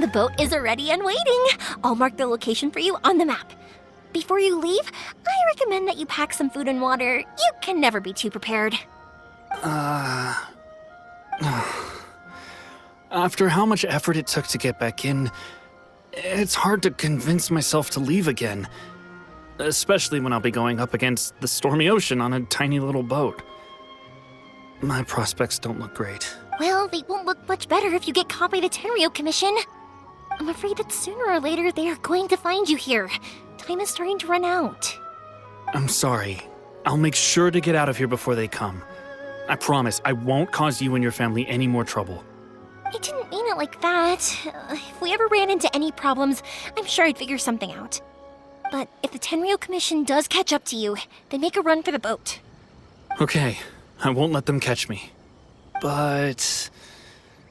The boat is ready and waiting. I'll mark the location for you on the map. Before you leave, I recommend that you pack some food and water. You can never be too prepared. After how much effort it took to get back in, it's hard to convince myself to leave again. Especially when I'll be going up against the stormy ocean on a tiny little boat. My prospects don't look great. Well, they won't look much better if you get caught by the Tenryo Commission. I'm afraid that sooner or later they are going to find you here. Time is starting to run out. I'm sorry. I'll make sure to get out of here before they come. I promise I won't cause you and your family any more trouble. I didn't mean it like that. If we ever ran into any problems, I'm sure I'd figure something out. But if the Tenryo Commission does catch up to you, then make a run for the boat. Okay, I won't let them catch me. But...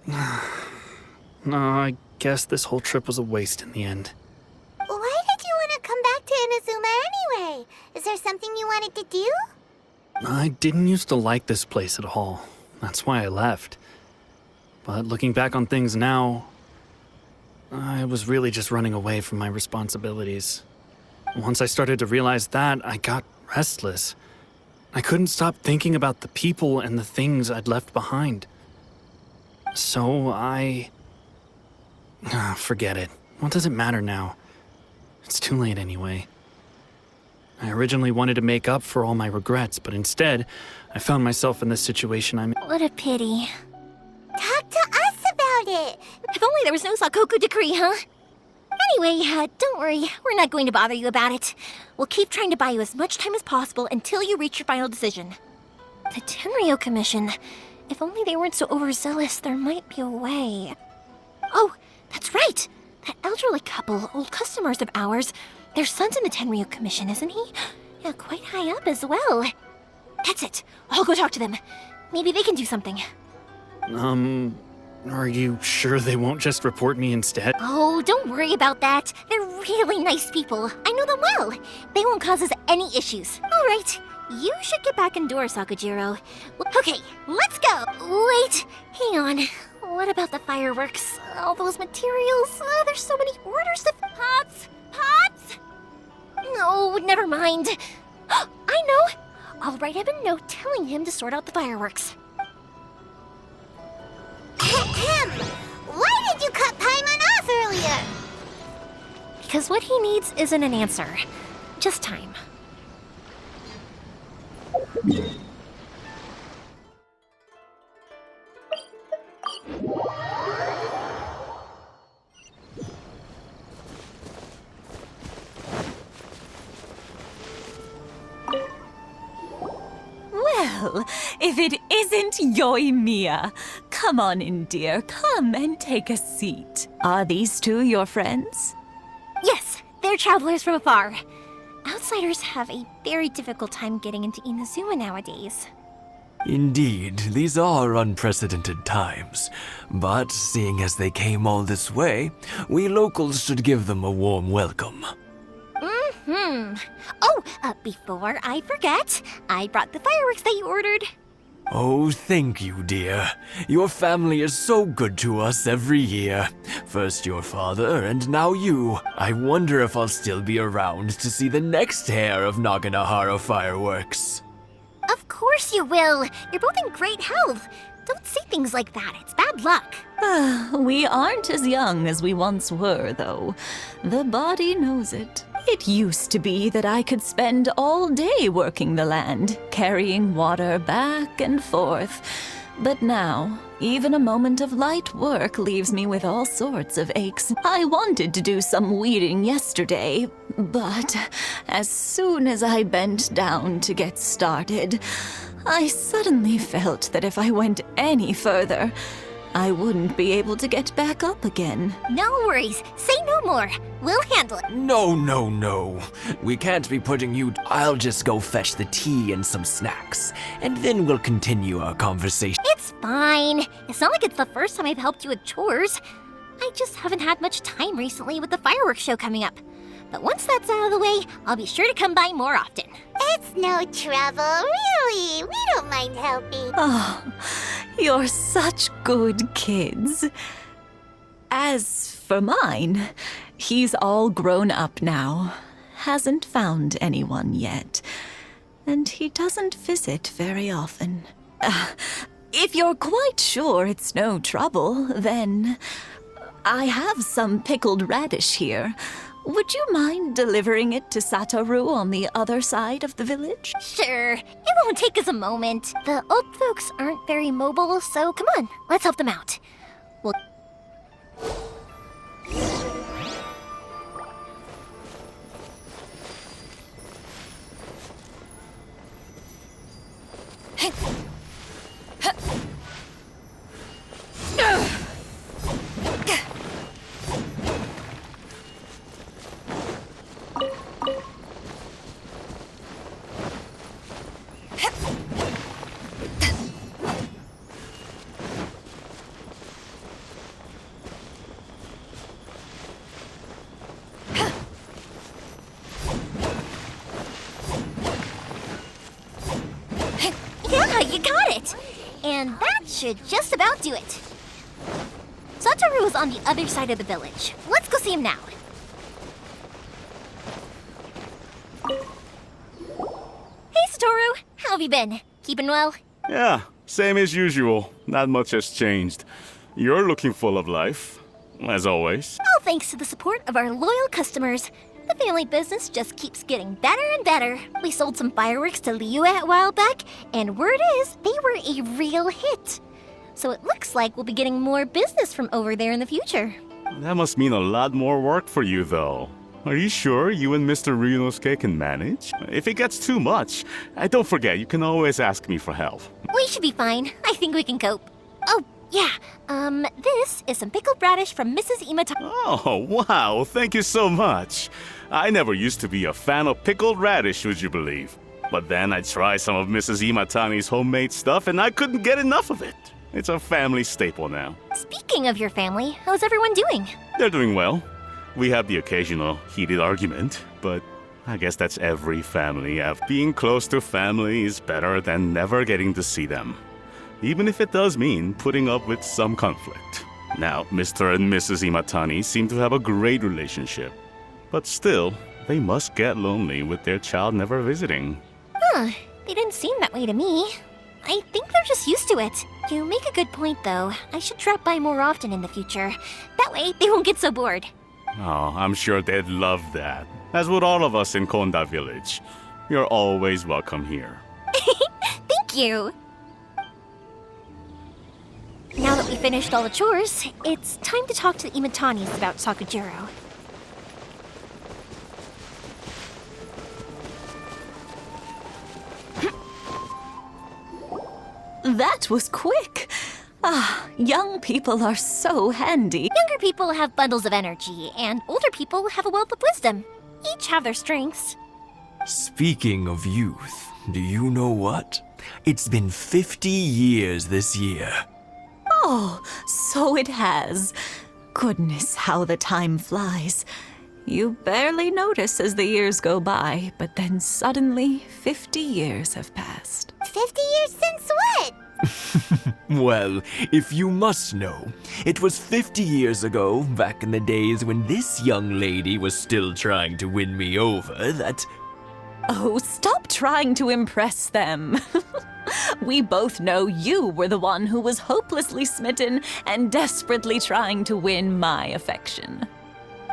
no, I guess this whole trip was a waste in the end. Why did you want to come back to Inazuma anyway? Is there something you wanted to do? I didn't used to like this place at all. That's why I left. But looking back on things now, I was really just running away from my responsibilities. Once I started to realize that, I got restless. I couldn't stop thinking about the people and the things I'd left behind. So forget it. What does it matter now? It's too late anyway. I originally wanted to make up for all my regrets, but instead, I found myself in this situation I'm in. What a pity. Talk to us about it. If only there was no Sakoku decree, huh? Anyway, don't worry. We're not going to bother you about it. We'll keep trying to buy you as much time as possible until you reach your final decision. The Tenryo Commission. If only they weren't so overzealous, there might be a way. Oh, that's right! That elderly couple, old customers of ours, their son's in the Tenryo Commission, isn't he? Yeah, quite high up as well. That's it. I'll go talk to them. Maybe they can do something. Are you sure they won't just report me instead? Oh, don't worry about that. They're really nice people. I know them well. They won't cause us any issues. All right, you should get back indoors, Sakujiro. Okay, let's go. Wait, hang on. What about the fireworks? All those materials? There's so many orders to... Pots? Pots? No, never mind. I know. I'll write him a note telling him to sort out the fireworks. Why did you cut Paimon off earlier? Because what he needs isn't an answer, just time. Well, if it isn't Yoimyia. Come on in, dear. Come and take a seat. Are these two your friends? Yes, they're travelers from afar. Outsiders have a very difficult time getting into Inazuma nowadays. Indeed, these are unprecedented times. But seeing as they came all this way, we locals should give them a warm welcome. Oh, before I forget, I brought the fireworks that you ordered. Oh, thank you, dear. Your family is so good to us every year. First your father, and now you. I wonder if I'll still be around to see the next hair of Naganahara fireworks. Of course you will. You're both in great health. Don't say things like that. It's bad luck. We aren't as young as we once were, though. The body knows it. It used to be that I could spend all day working the land, carrying water back and forth. But now, even a moment of light work leaves me with all sorts of aches. I wanted to do some weeding yesterday, but as soon as I bent down to get started, I suddenly felt that if I went any further, I wouldn't be able to get back up again. No worries. Say no more. We'll handle it. No. We can't be putting you... I'll just go fetch the tea and some snacks, and then we'll continue our conversation. It's fine. It's not like it's the first time I've helped you with chores. I just haven't had much time recently with the fireworks show coming up. But once that's out of the way, I'll be sure to come by more often. It's no trouble, really. We don't mind helping. Oh, you're such good kids. As for mine, he's all grown up now. Hasn't found anyone yet. And he doesn't visit very often. If you're quite sure it's no trouble, then I have some pickled radish here. Would you mind delivering it to Satoru on the other side of the village? Sure, it won't take us a moment. The old folks aren't very mobile, so come on, let's help them out. We'll... Yeah, you got it! And that should just about do it. Satoru is on the other side of the village. Let's go see him now. Hey, Satoru! How have you been? Keeping well? Yeah, same as usual. Not much has changed. You're looking full of life, as always. All thanks to the support of our loyal customers. The family business just keeps getting better and better. We sold some fireworks to Liyue a while back, and word is they were a real hit. So it looks like we'll be getting more business from over there in the future. That must mean a lot more work for you, though. Are you sure you and Mr. Ryunosuke can manage? If it gets too much, don't forget, you can always ask me for help. We should be fine. I think we can cope. Oh, yeah. This is some pickled radish from Mrs. Imatani. Oh, wow, thank you so much. I never used to be a fan of pickled radish, would you believe? But then I tried some of Mrs. Imatani's homemade stuff and I couldn't get enough of it. It's a family staple now. Speaking of your family, how's everyone doing? They're doing well. We have the occasional heated argument, but I guess that's every family. Being close to family is better than never getting to see them, even if it does mean putting up with some conflict. Now, Mr. and Mrs. Imatani seem to have a great relationship, but still, they must get lonely with their child never visiting. Huh, they didn't seem that way to me. I think they're just used to it. You make a good point, though. I should drop by more often in the future. That way, they won't get so bored. Oh, I'm sure they'd love that, as would all of us in Konda Village. You're always welcome here. Thank you! Now that we finished all the chores, it's time to talk to the Imatanis about Sakujiro. That was quick. Young people are so handy. Younger people have bundles of energy, and older people have a wealth of wisdom. Each have their strengths. Speaking of youth, do you know what? It's been 50 years this year. Oh, so it has. Goodness, how the time flies. You barely notice as the years go by, but then suddenly 50 years have passed. 50 years since what? Well, if you must know, it was 50 years ago, back in the days when this young lady was still trying to win me over, that... Oh, stop trying to impress them. We both know you were the one who was hopelessly smitten and desperately trying to win my affection.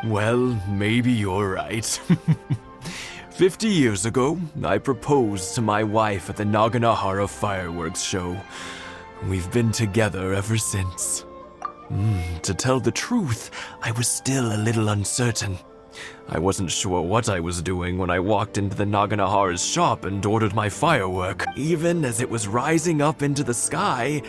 Well, maybe you're right. 50 years ago, I proposed to my wife at the Naganahara fireworks show. We've been together ever since. To tell the truth, I was still a little uncertain. I wasn't sure what I was doing when I walked into the Naganahara's shop and ordered my firework. Even as it was rising up into the sky,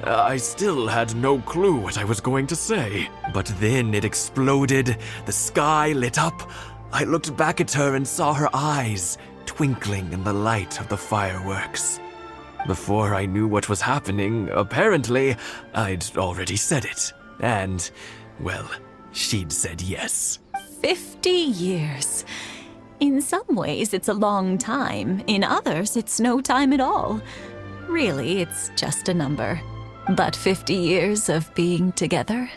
I still had no clue what I was going to say. But then it exploded, the sky lit up. I looked back at her and saw her eyes twinkling in the light of the fireworks. Before I knew what was happening, apparently, I'd already said it. And, well, she'd said yes. 50 years. In some ways, it's a long time. In others, it's no time at all. Really, it's just a number. But 50 years of being together,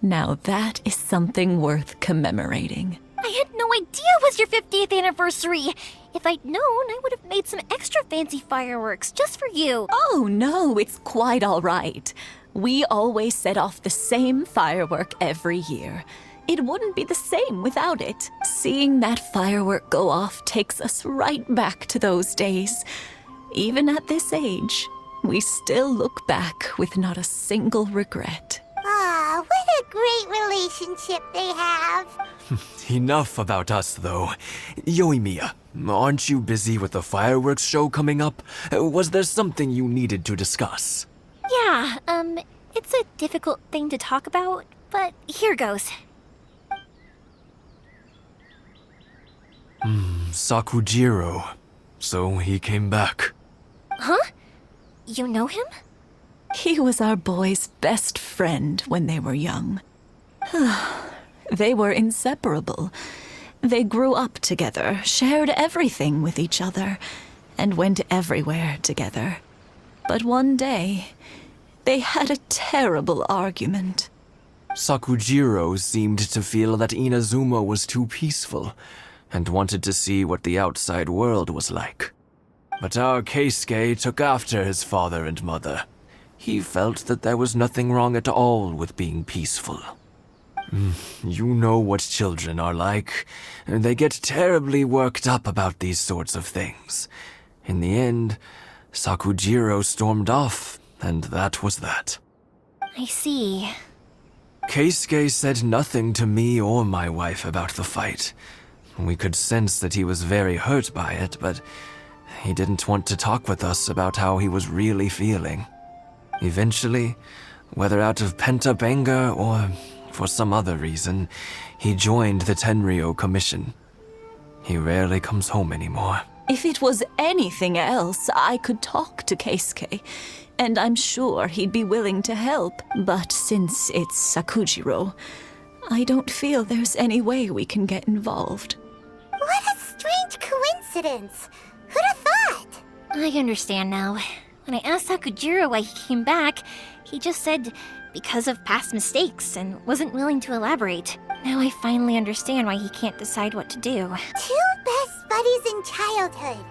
Now that is something worth commemorating. I had no idea it was your 50th anniversary. If I'd known, I would have made some extra fancy fireworks just for you. Oh no, it's quite all right. We always set off the same firework every year. It wouldn't be the same without it. Seeing that firework go off takes us right back to those days. Even at this age, we still look back with not a single regret. Aw, what a great relationship they have. Enough about us, though. Yoimyia, aren't you busy with the fireworks show coming up? Was there something you needed to discuss? Yeah, it's a difficult thing to talk about, but here goes. Sakujiro. So he came back. Huh? You know him? He was our boys' best friend when they were young. They were inseparable. They grew up together, shared everything with each other, and went everywhere together. But one day, they had a terrible argument. Sakujiro seemed to feel that Inazuma was too peaceful and wanted to see what the outside world was like. But our Keisuke took after his father and mother. He felt that there was nothing wrong at all with being peaceful. You know what children are like. They get terribly worked up about these sorts of things. In the end, Sakujiro stormed off, and that was that. I see. Keisuke said nothing to me or my wife about the fight. We could sense that he was very hurt by it, but he didn't want to talk with us about how he was really feeling. Eventually, whether out of pent-up anger or for some other reason, he joined the Tenryou Commission. He rarely comes home anymore. If it was anything else, I could talk to Keisuke, and I'm sure he'd be willing to help. But since it's Sakujiro, I don't feel there's any way we can get involved. What a strange coincidence. Who'd have thought? I understand now. When I asked Sakujiro why he came back, he just said because of past mistakes and wasn't willing to elaborate. Now I finally understand why he can't decide what to do. Two best buddies in childhood.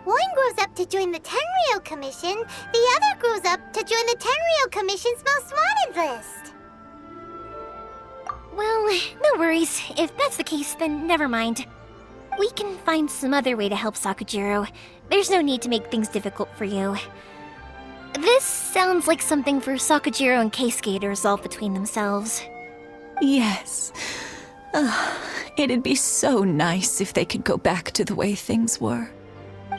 One grows up to join the Tenryou Commission, the other grows up to join the Tenryou Commission's most wanted list. Well, no worries. If that's the case, then never mind. We can find some other way to help Sakujiro. There's no need to make things difficult for you. This sounds like something for Sakujiro and Keisuke to resolve between themselves. Yes. It'd be so nice if they could go back to the way things were.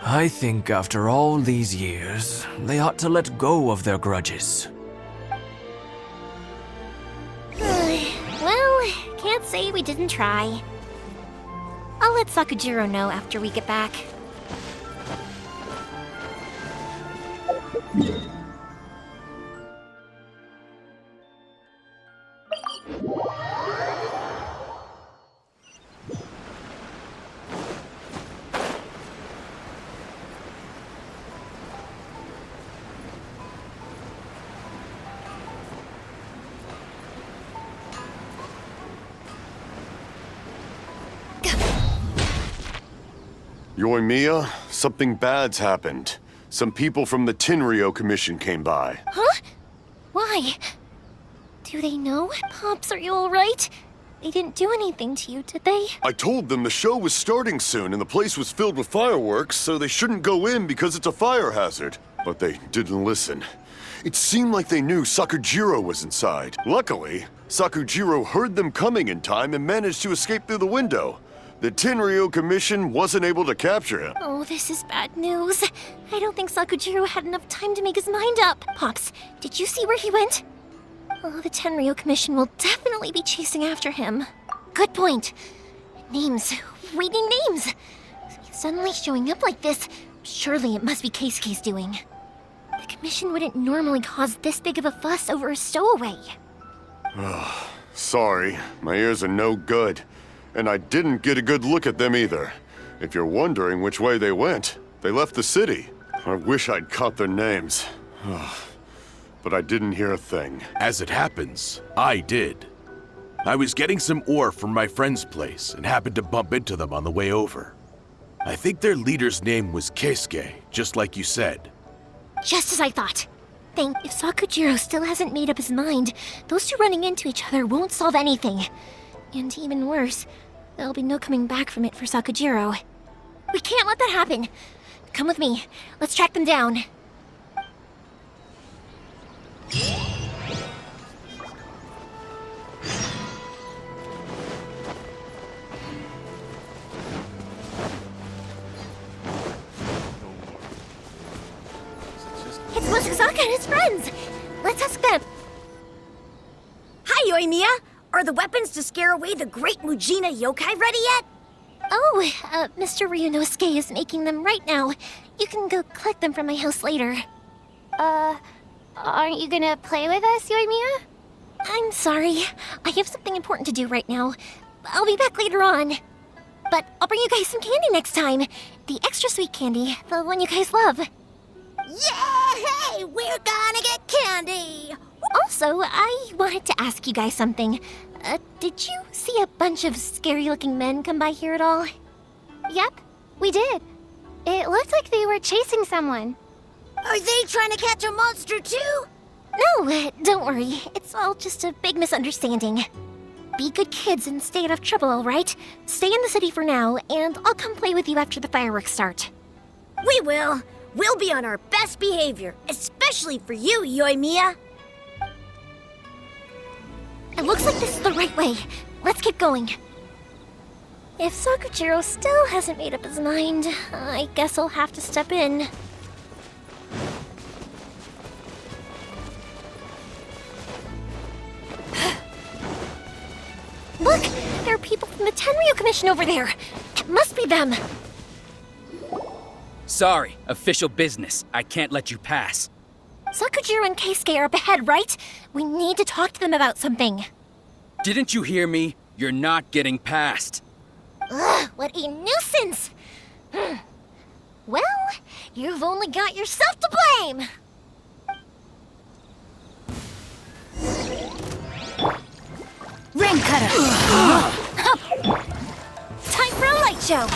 I think after all these years, they ought to let go of their grudges. Well, can't say we didn't try. I'll let Sakujiro know after we get back. Yoimyia, something bad's happened. Some people from the Tenryou Commission came by. Huh? Why? Do they know? Pops, are you alright? They didn't do anything to you, did they? I told them the show was starting soon and the place was filled with fireworks, so they shouldn't go in because it's a fire hazard. But they didn't listen. It seemed like they knew Sakujiro was inside. Luckily, Sakujiro heard them coming in time and managed to escape through the window. The Tenryou Commission wasn't able to capture him. Oh, this is bad news. I don't think Sakujiro had enough time to make his mind up. Pops, did you see where he went? Oh, the Tenryou Commission will definitely be chasing after him. Good point. Names. Reading names. Suddenly showing up like this, surely it must be Keisuke's doing. The Commission wouldn't normally cause this big of a fuss over a stowaway. Sorry, my ears are no good. And I didn't get a good look at them either. If you're wondering which way they went, they left the city. I wish I'd caught their names. But I didn't hear a thing. As it happens, I did. I was getting some ore from my friend's place and happened to bump into them on the way over. I think their leader's name was Keisuke, just like you said. Just as I thought. If Sakujiro still hasn't made up his mind, those two running into each other won't solve anything. And even worse, there'll be no coming back from it for Sakujiro. We can't let that happen. Come with me. Let's track them down. It's Musasaka and his friends. Let's ask them. Hi, Yoimiya! Are the weapons to scare away the great Mujina yokai ready yet? Oh, Mr. Ryunosuke is making them right now. You can go collect them from my house later. Aren't you gonna play with us, Yoimiya? I'm sorry. I have something important to do right now. I'll be back later on. But I'll bring you guys some candy next time. The extra sweet candy, the one you guys love. Yay! We're gonna get candy! Also, I wanted to ask you guys something. Did you see a bunch of scary-looking men come by here at all? Yep, we did. It looked like they were chasing someone. Are they trying to catch a monster too? No, don't worry. It's all just a big misunderstanding. Be good kids and stay out of trouble, all right? Stay in the city for now, and I'll come play with you after the fireworks start. We will. We'll be on our best behavior, especially for you, Yoimiya. It looks like this is the right way. Let's keep going. If Sakujiro still hasn't made up his mind, I guess I'll have to step in. Look! There are people from the Tenryu Commission over there! It must be them! Sorry, official business. I can't let you pass. Sakujiro and Keisuke are up ahead, right? We need to talk to them about something. Didn't you hear me? You're not getting past. Ugh, what a nuisance! Well, you've only got yourself to blame! Rain cutter! Time for a light show!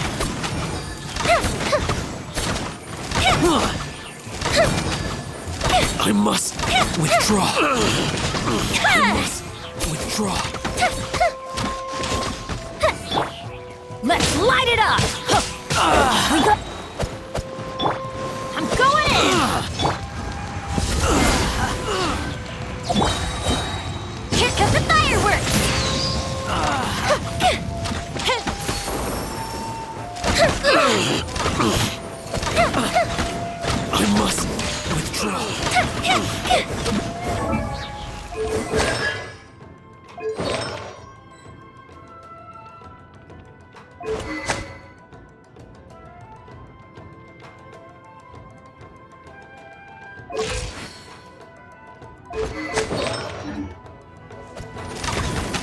I must withdraw. I must withdraw. Let's light it up! I'm going in! Here come the fireworks! I must withdraw.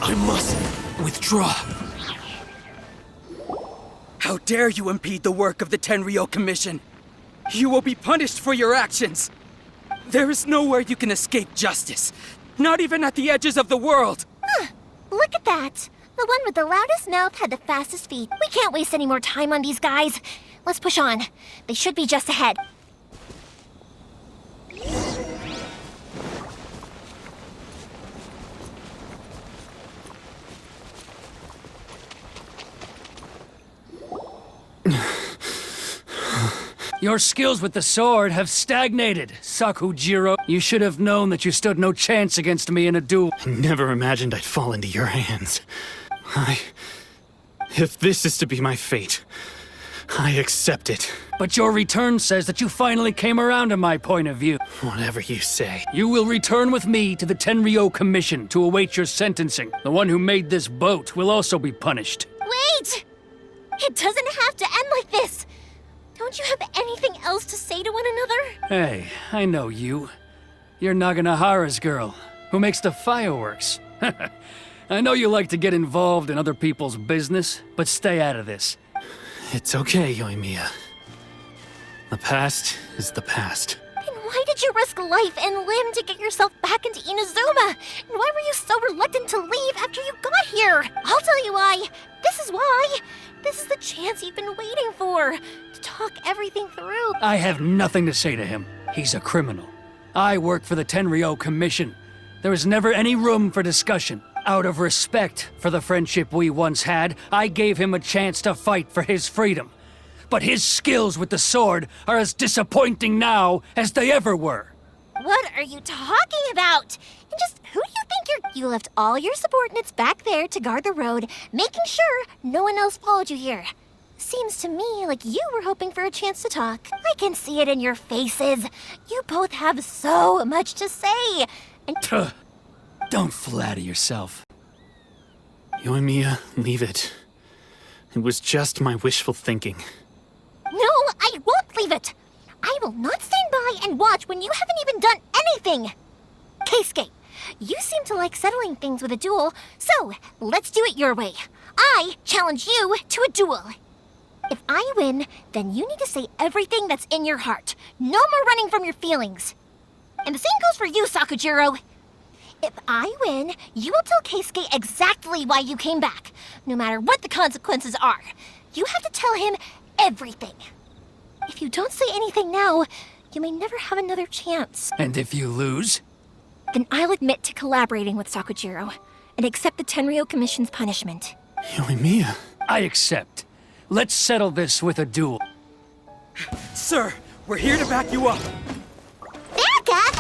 I must withdraw. How dare you impede the work of the Tenryo Commission? You will be punished for your actions. There is nowhere you can escape justice. Not even at the edges of the world. Look at that! The one with the loudest mouth had the fastest feet. We can't waste any more time on these guys. Let's push on. They should be just ahead. Your skills with the sword have stagnated, Sakujiro. You should have known that you stood no chance against me in a duel. I never imagined I'd fall into your hands. If this is to be my fate, I accept it. But your return says that you finally came around to my point of view. Whatever you say. You will return with me to the Tenryo Commission to await your sentencing. The one who made this boat will also be punished. Wait! It doesn't have to end like this! Don't you have anything else to say to one another? Hey, I know you. You're Naganohara's girl, who makes the fireworks. I know you like to get involved in other people's business, but stay out of this. It's okay, Yoimiya. The past is the past. Then why did you risk life and limb to get yourself back into Inazuma? And why were you so reluctant to leave after you got here? I'll tell you why. This is why. This is the chance you've been waiting for, to talk everything through. I have nothing to say to him. He's a criminal. I work for the Tenryo Commission. There is never any room for discussion. Out of respect for the friendship we once had, I gave him a chance to fight for his freedom. But his skills with the sword are as disappointing now as they ever were. What are you talking about? And just who do you think you left all your subordinates back there to guard the road, making sure no one else followed you here. Seems to me like you were hoping for a chance to talk. I can see it in your faces. You both have so much to say. And don't flatter yourself. Yoimiya, leave it. It was just my wishful thinking. No, I won't leave it. I will not stand by and watch when you haven't even done anything. Keisuke, you seem to like settling things with a duel, so let's do it your way. I challenge you to a duel. If I win, then you need to say everything that's in your heart. No more running from your feelings. And the same goes for you, Sakujiro. If I win, you will tell Keisuke exactly why you came back, no matter what the consequences are. You have to tell him everything. If you don't say anything now, you may never have another chance. And if you lose? Then I'll admit to collaborating with Sakujiro and accept the Tenryo Commission's punishment. Yoimiya. I accept. Let's settle this with a duel. Sir, we're here to back you up. Back up?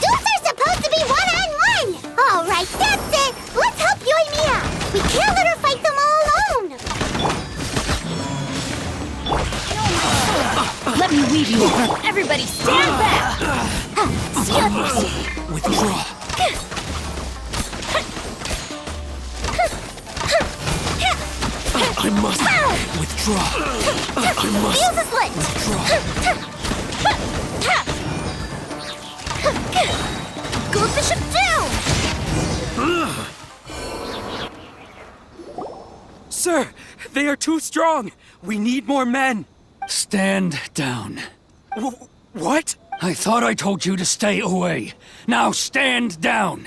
Duels are supposed to be one-on-one! All right, that's it! Let's help Yoimyia! We can't let her fight them all alone! Let me weave you. Everybody stand back! Withdraw. I must withdraw. I must Fuse is lit! Go the ship down! Sir, they are too strong. We need more men. Stand down. What? I thought I told you to stay away. Now stand down.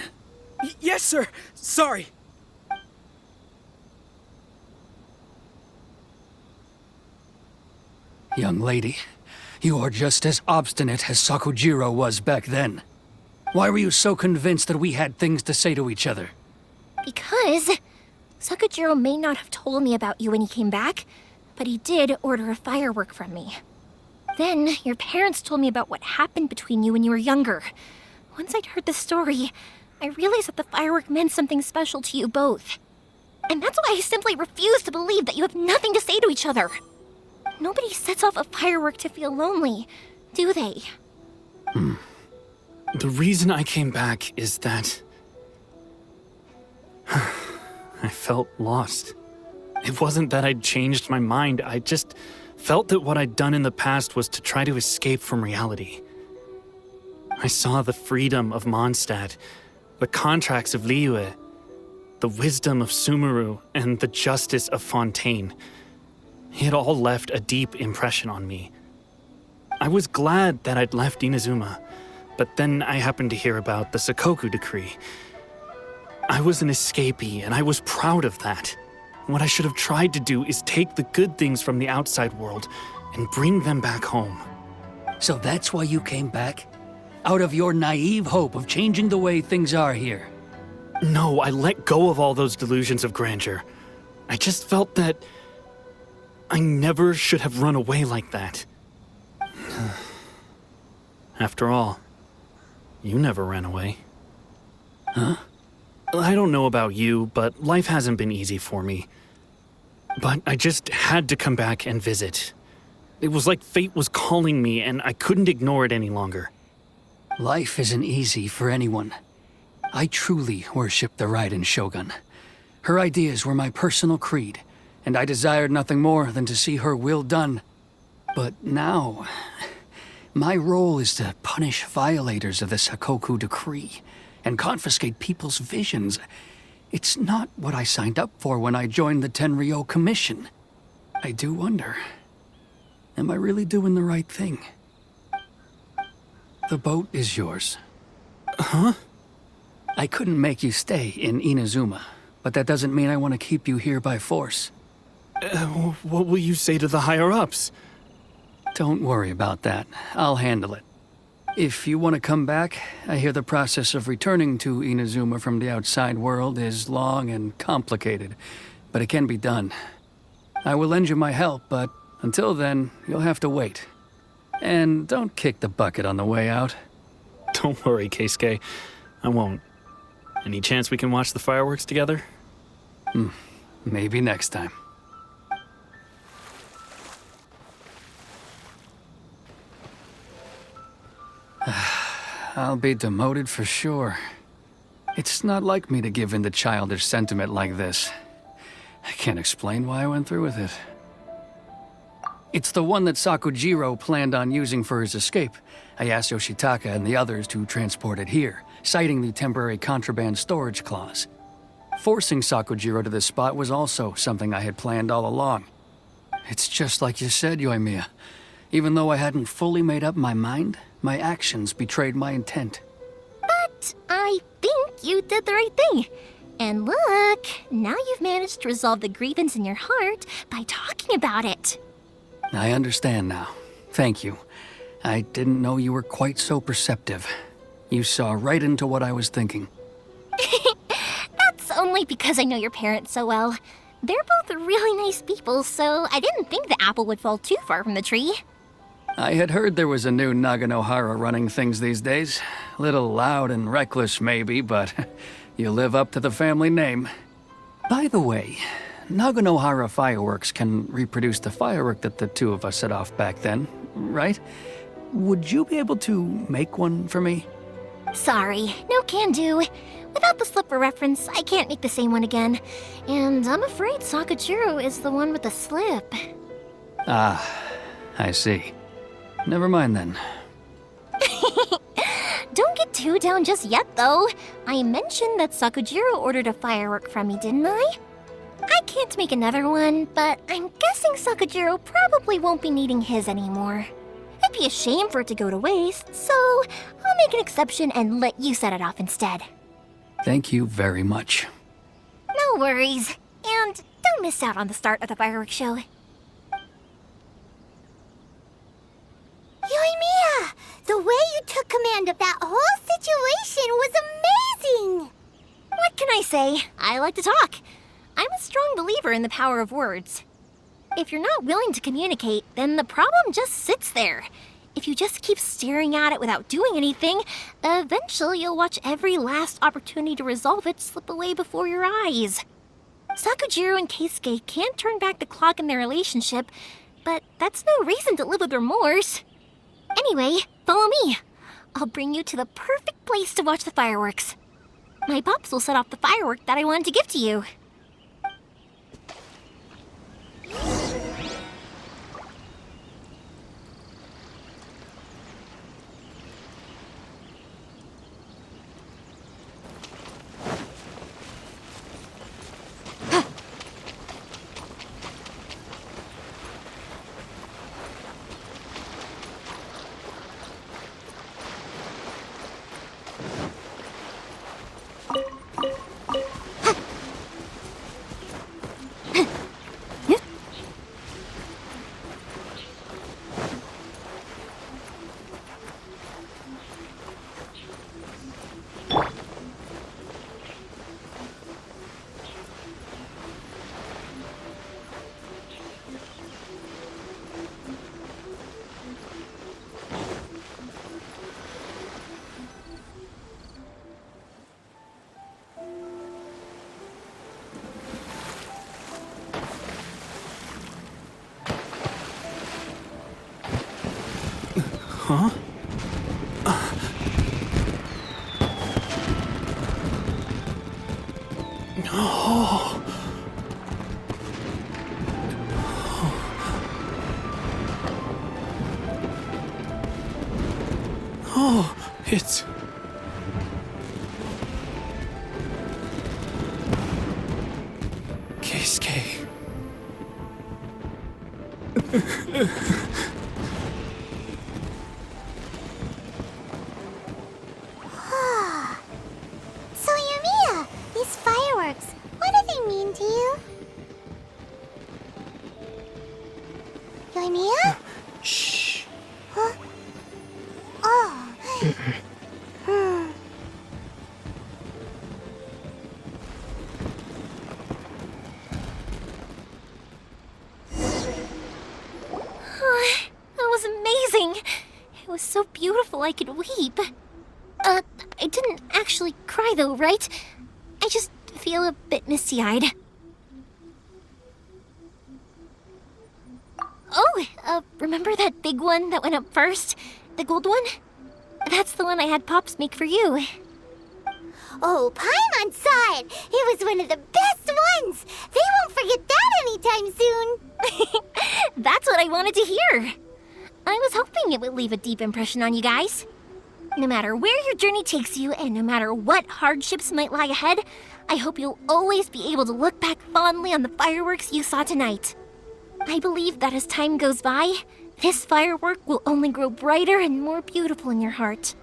Yes, sir. Sorry. Young lady, you are just as obstinate as Sakujiro was back then. Why were you so convinced that we had things to say to each other? Because Sakujiro may not have told me about you when he came back, but he did order a firework from me. Then your parents told me about what happened between you when you were younger. Once I'd heard the story, I realized that the firework meant something special to you both. And that's why I simply refuse to believe that you have nothing to say to each other. Nobody sets off a firework to feel lonely, do they? The reason I came back is that I felt lost. It wasn't that I'd changed my mind, I just felt that what I'd done in the past was to try to escape from reality. I saw the freedom of Mondstadt, the contracts of Liyue, the wisdom of Sumeru, and the justice of Fontaine. It all left a deep impression on me. I was glad that I'd left Inazuma, but then I happened to hear about the Sakoku decree. I was an escapee, and I was proud of that. What I should have tried to do is take the good things from the outside world and bring them back home. So that's why you came back? Out of your naive hope of changing the way things are here? No, I let go of all those delusions of grandeur. I just felt that I never should have run away like that. After all, you never ran away. Huh? I don't know about you, but life hasn't been easy for me. But I just had to come back and visit. It was like fate was calling me, and I couldn't ignore it any longer. Life isn't easy for anyone. I truly worship the Raiden Shogun. Her ideas were my personal creed, and I desired nothing more than to see her will done. But now, my role is to punish violators of the Sakoku decree and confiscate people's visions. It's not what I signed up for when I joined the Tenryo Commission. I do wonder, am I really doing the right thing? The boat is yours. Huh? I couldn't make you stay in Inazuma, but that doesn't mean I want to keep you here by force. What will you say to the higher-ups? Don't worry about that. I'll handle it. If you want to come back, I hear the process of returning to Inazuma from the outside world is long and complicated, but it can be done. I will lend you my help, but until then, you'll have to wait. And don't kick the bucket on the way out. Don't worry, Keisuke. I won't. Any chance we can watch the fireworks together? Maybe next time. I'll be demoted for sure. It's not like me to give in to childish sentiment like this. I can't explain why I went through with it. It's the one that Sakujiro planned on using for his escape. I asked Yoshitaka and the others to transport it here, citing the temporary contraband storage clause. Forcing Sakujiro to this spot was also something I had planned all along. It's just like you said, Yoimiya. Even though I hadn't fully made up my mind, my actions betrayed my intent. But I think you did the right thing. And look, now you've managed to resolve the grievance in your heart by talking about it. I understand now. Thank you. I didn't know you were quite so perceptive. You saw right into what I was thinking. That's only because I know your parents so well. They're both really nice people, so I didn't think the apple would fall too far from the tree. I had heard there was a new Naganohara running things these days. Little loud and reckless, maybe, but you live up to the family name. By the way, Naganohara fireworks can reproduce the firework that the two of us set off back then, right? Would you be able to make one for me? Sorry, no can do. Without the slipper reference, I can't make the same one again. And I'm afraid Sakujiro is the one with the slip. Ah, I see. Never mind then. Don't get too down just yet, though. I mentioned that Sakujiro ordered a firework from me, didn't I? I can't make another one, but I'm guessing Sakujiro probably won't be needing his anymore. It'd be a shame for it to go to waste, so I'll make an exception and let you set it off instead. Thank you very much. No worries. And don't miss out on the start of the fireworks show. Yoimiya! The way you took command of that whole situation was amazing! What can I say? I like to talk. I'm a strong believer in the power of words. If you're not willing to communicate, then the problem just sits there. If you just keep staring at it without doing anything, eventually you'll watch every last opportunity to resolve it slip away before your eyes. Sakujiro and Keisuke can't turn back the clock in their relationship, but that's no reason to live with remorse. Anyway, follow me. I'll bring you to the perfect place to watch the fireworks. My pops will set off the firework that I wanted to give to you. Huh? Oh. Oh, it's... Keisuke. That was amazing. It was so beautiful I could weep. I didn't actually cry though, right? I just feel a bit misty-eyed. Oh, remember that big one that went up first? The gold one? That's the one I had Pops make for you. Oh, Paimon saw it! It was one of the best ones! They won't forget that anytime soon! That's what I wanted to hear. I was hoping it would leave a deep impression on you guys. No matter where your journey takes you, and no matter what hardships might lie ahead, I hope you'll always be able to look back fondly on the fireworks you saw tonight. I believe that as time goes by, this firework will only grow brighter and more beautiful in your heart.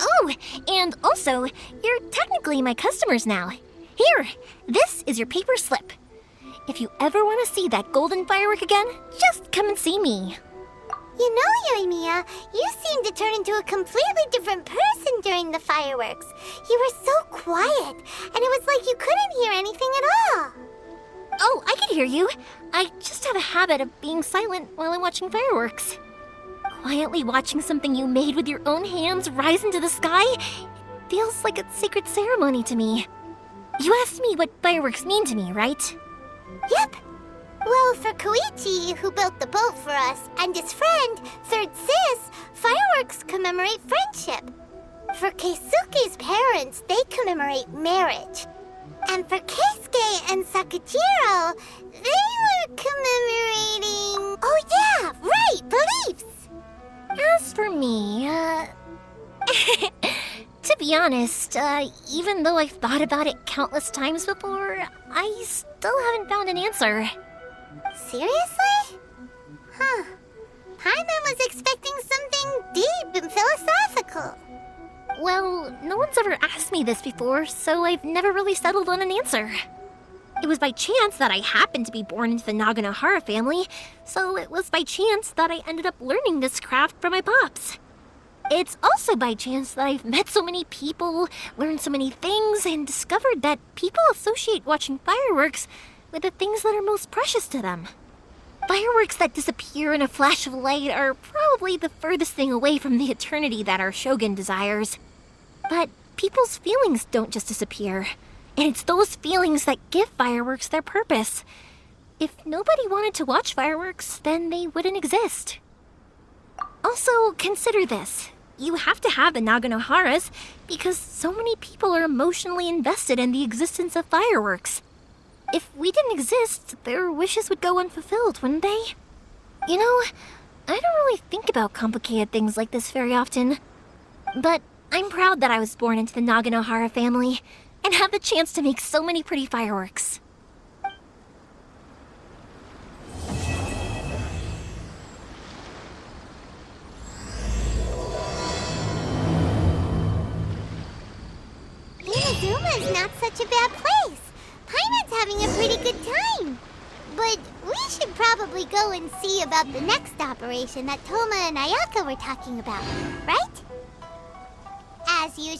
Oh, and also, you're technically my customers now. Here, this is your paper slip. If you ever want to see that golden firework again, just come and see me. You know, Yoimyia, you seemed to turn into a completely different person during the fireworks. You were so quiet, and it was like you couldn't hear anything at all. Oh, I can hear you. I just have a habit of being silent while I'm watching fireworks. Quietly watching something you made with your own hands rise into the sky feels like a sacred ceremony to me. You asked me what fireworks mean to me, right? Yep. Well, for Koichi, who built the boat for us, and his friend, Third Sis, fireworks commemorate friendship. For Keisuke's parents, they commemorate marriage. And for Keisuke and Sakujiro, they were commemorating... Oh yeah, right, beliefs! As for me, to be honest, even though I've thought about it countless times before, I still haven't found an answer. Seriously? Huh. Paimon was expecting something deep and philosophical. Well, no one's ever asked me this before, so I've never really settled on an answer. It was by chance that I happened to be born into the Naganohara family, so it was by chance that I ended up learning this craft from my pops. It's also by chance that I've met so many people, learned so many things, and discovered that people associate watching fireworks with the things that are most precious to them. Fireworks that disappear in a flash of light are probably the furthest thing away from the eternity that our shogun desires. But people's feelings don't just disappear, and it's those feelings that give fireworks their purpose. If nobody wanted to watch fireworks, then they wouldn't exist. Also, consider this. You have to have the Naganoharas because so many people are emotionally invested in the existence of fireworks. If we didn't exist, their wishes would go unfulfilled, wouldn't they? You know, I don't really think about complicated things like this very often. But I'm proud that I was born into the Naganohara family and have the chance to make so many pretty fireworks. Inazuma's not such a bad place. Paimon's having a pretty good time. But we should probably go and see about the next operation that Toma and Ayaka were talking about, right? As usual.